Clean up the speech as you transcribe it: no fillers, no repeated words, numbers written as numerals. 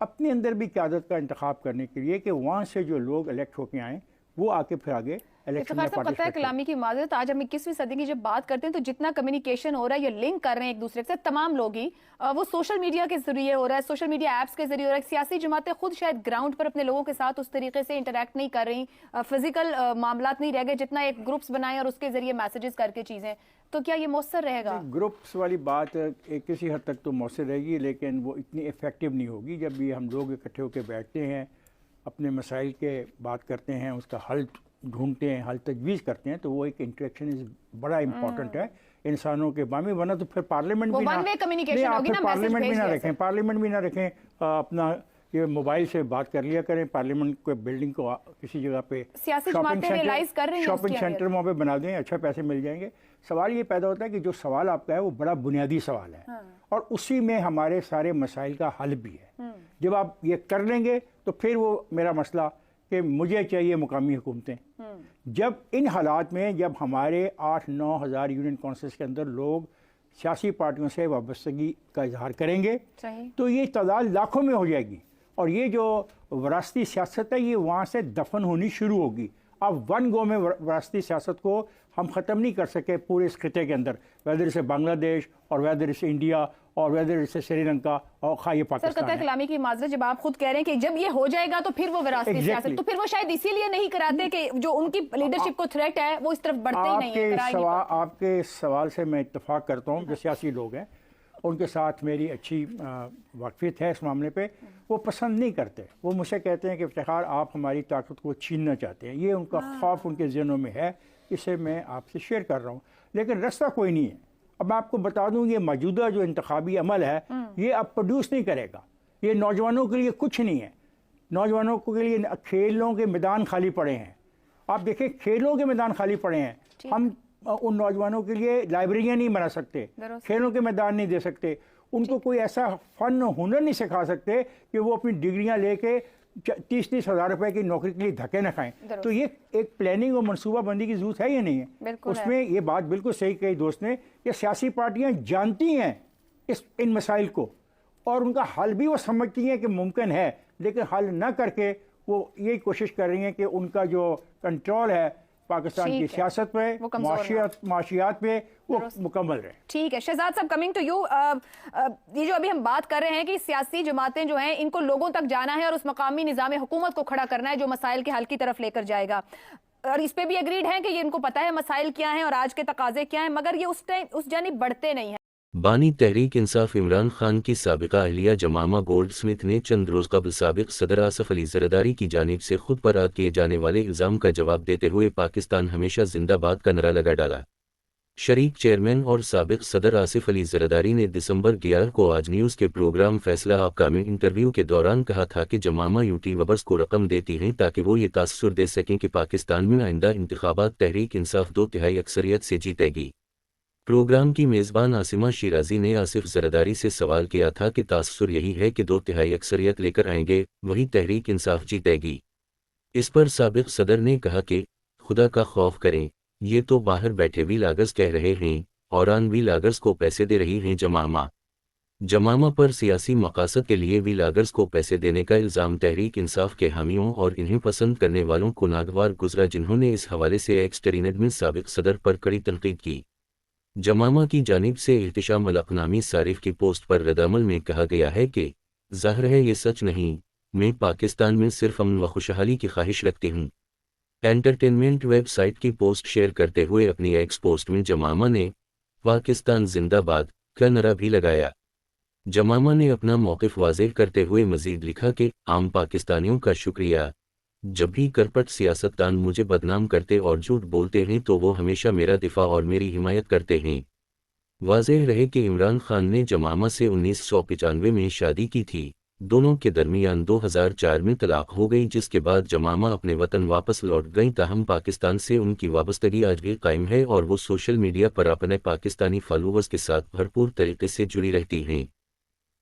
اپنے اندر بھی قیادت کا انتخاب کرنے کے لیے کہ وہاں سے جو لوگ الیکٹ ہو کے آئیں وہ آ کے پھر آگے الیکشن میں افتخار صاحب، قطع کلامی کی معذرت، آج ہم 21ویں صدی کی جب بات کرتے ہیں تو جتنا کمیونیکیشن ہو رہا ہے، یہ لنک کر رہے ہیں ایک دوسرے سے تمام لوگ ہی، وہ سوشل میڈیا کے ذریعے ہو رہا ہے، سوشل میڈیا ایپس کے ذریعے ہو رہا ہے. سیاسی جماعتیں خود شاید گراؤنڈ پر اپنے لوگوں کے ساتھ اس طریقے سے انٹریکٹ نہیں کر رہی، فزیکل معاملات نہیں رہ گئے جتنا ایک گروپس بنائیں اور اس کے ذریعے میسیجز کر کے چیزیں. تو کیا یہ مؤثر رہے گا؟ گروپس والی بات کسی حد تک تو مؤثر رہے گی، لیکن وہ اتنی افیکٹو نہیں ہوگی. جب بھی ہم لوگ اکٹھے ہو کے بیٹھتے ہیں، اپنے مسائل کے بات کرتے ہیں، اس کا حل ڈھونڈتے ہیں، حل تجویز کرتے ہیں، تو وہ ایک انٹریکشن بڑا امپورٹنٹ ہے انسانوں کے بامی. ورنہ تو پھر پارلیمنٹ بھی پارلیمنٹ بھی نہ رکھیں، اپنا یہ موبائل سے بات کر لیا کریں. پارلیمنٹ کو بلڈنگ کو کسی جگہ پہ شاپنگ سینٹر وہاں پہ بنا دیں، اچھا پیسے مل جائیں گے. سوال یہ پیدا ہوتا ہے کہ جو سوال آپ کا ہے وہ بڑا بنیادی سوال ہے، اور اسی میں ہمارے سارے مسائل کا حل بھی ہے. جب آپ یہ کر لیں گے تو پھر وہ میرا مسئلہ کہ مجھے چاہیے مقامی حکومتیں. جب ان حالات میں جب ہمارے 8-9 ہزار یونین کونسلز کے اندر لوگ سیاسی پارٹیوں سے وابستگی کا اظہار کریں گے تو یہ تعداد لاکھوں میں ہو جائے گی، اور یہ جو وراثتی سیاست ہے یہ وہاں سے دفن ہونی شروع ہوگی. اب ون گو میں وراثتی سیاست کو ہم ختم نہیں کر سکے پورے اس خطے کے اندر، ویدر سے بنگلہ دیش اور ویدر سے انڈیا اور ویدر سے سری لنکا اور خواہ یہ پاکستان. سر قطع کلامی کی معذرت، جب آپ خود کہہ رہے ہیں کہ جب یہ ہو جائے گا تو پھر وہ وراثتی سیاست، تو پھر وہ شاید اسی لیے نہیں کراتے کہ جو ان کی لیڈرشپ کو تھریٹ ہے وہ اس طرف بڑھتے ہی نہیں ہے. آپ کے سوال سے میں اتفاق کرتا ہوں. جو سیاسی لوگ ہیں ان کے ساتھ میری اچھی واقفیت ہے اس معاملے پہ. وہ پسند نہیں کرتے، وہ مجھ سے کہتے ہیں کہ افتخار آپ ہماری طاقت کو چھیننا چاہتے ہیں. یہ ان کا خوف ان کے ذہنوں میں ہے، اسے میں آپ سے شیئر کر رہا ہوں. لیکن رستہ کوئی نہیں ہے. اب میں آپ کو بتا دوں یہ موجودہ جو انتخابی عمل ہے یہ اب پروڈیوس نہیں کرے گا. یہ نوجوانوں کے لیے کچھ نہیں ہے. نوجوانوں کے لیے کھیلوں کے میدان خالی پڑے ہیں. آپ دیکھیں کھیلوں کے میدان خالی پڑے ہیں. ہم ان نوجوانوں کے لیے لائبریریاں نہیں بنا سکتے، کھیلوں کے میدان نہیں دے سکتے، ان کو کوئی ایسا فن و ہنر نہیں سکھا سکتے کہ وہ اپنی ڈگریاں لے کے 30-30 ہزار روپے کی نوکری کے لیے دھکے نہ کھائیں. تو یہ ایک پلاننگ اور منصوبہ بندی کی ضرورت ہے یا نہیں ہے؟ اس میں یہ بات بالکل صحیح کہی دوست نے کہ سیاسی پارٹیاں جانتی ہیں ان مسائل کو، اور ان کا حل بھی وہ سمجھتی ہیں کہ ممکن ہے، لیکن حل نہ کر کے وہ یہی کوشش کر رہی ہیں کہ ان کا جو کنٹرول ہے پاکستان کی سیاست پہ، معاشیات پہ، وہ مکمل رہے. ٹھیک ہے شہزاد صاحب، کمنگ ٹو یو، یہ جو ابھی ہم بات کر رہے ہیں کہ سیاسی جماعتیں جو ہیں ان کو لوگوں تک جانا ہے اور اس مقامی نظام حکومت کو کھڑا کرنا ہے جو مسائل کے حل کی طرف لے کر جائے گا، اور اس پہ بھی اگریڈ ہیں کہ یہ ان کو پتہ ہے مسائل کیا ہیں اور آج کے تقاضے کیا ہیں، مگر یہ اس جانب بڑھتے نہیں ہیں. بانی تحریک انصاف عمران خان کی سابقہ اہلیہ جمامہ گولڈ سمتھ نے چند روز قبل سابق صدر آصف علی زرداری کی جانب سے خود پر عائد کیے جانے والے الزام کا جواب دیتے ہوئے پاکستان ہمیشہ زندہ باد کا نعرہ لگا ڈالا. شریک چیئرمین اور سابق صدر آصف علی زرداری نے دسمبر 11 کو آج نیوز کے پروگرام فیصلہ آپ کا میں انٹرویو کے دوران کہا تھا کہ جمامہ یوٹیوبرز کو رقم دیتی ہیں تاکہ وہ یہ تاثر دے سکیں کہ پاکستان میں آئندہ انتخابات تحریک انصاف 2/3 اکثریت سے جیتے گی. پروگرام کی میزبان عاصمہ شیرازی نے آصف زرداری سے سوال کیا تھا کہ تاثر یہی ہے کہ 2/3 اکثریت لے کر آئیں گے وہی تحریک انصاف جیتے گی. اس پر سابق صدر نے کہا کہ خدا کا خوف کریں، یہ تو باہر بیٹھے وی لاگرز کہہ رہے ہیں اور آن وی لاگرز کو پیسے دے رہی ہیں. جمامہ پر سیاسی مقاصد کے لیے وی لاگرز کو پیسے دینے کا الزام تحریک انصاف کے حامیوں اور انہیں پسند کرنے والوں کو ناگوار گزرا، جنہوں نے اس حوالے سے ایکس ٹرینڈ میں سابق صدر پر کڑی تنقید کی. جمامہ کی جانب سے احتشام الحق نامی صارف کی پوسٹ پر ردعمل میں کہا گیا ہے کہ ظاہر ہے یہ سچ نہیں، میں پاکستان میں صرف امن و خوشحالی کی خواہش رکھتی ہوں. انٹرٹینمنٹ ویب سائٹ کی پوسٹ شیئر کرتے ہوئے اپنی ایکس پوسٹ میں جمامہ نے پاکستان زندہ باد کا نعرہ بھی لگایا. جمامہ نے اپنا موقف واضح کرتے ہوئے مزید لکھا کہ عام پاکستانیوں کا شکریہ. جب بھی کرپٹ سیاستدان مجھے بدنام کرتے اور جھوٹ بولتے ہیں تو وہ ہمیشہ میرا دفاع اور میری حمایت کرتے ہیں. واضح رہے کہ عمران خان نے جمامہ سے 1995 میں شادی کی تھی. دونوں کے درمیان 2004 میں طلاق ہو گئی، جس کے بعد جمامہ اپنے وطن واپس لوٹ گئیں. تاہم پاکستان سے ان کی وابستگی آج بھی قائم ہے اور وہ سوشل میڈیا پر اپنے پاکستانی فالوورز کے ساتھ بھرپور طریقے سے جڑی رہتی ہیں.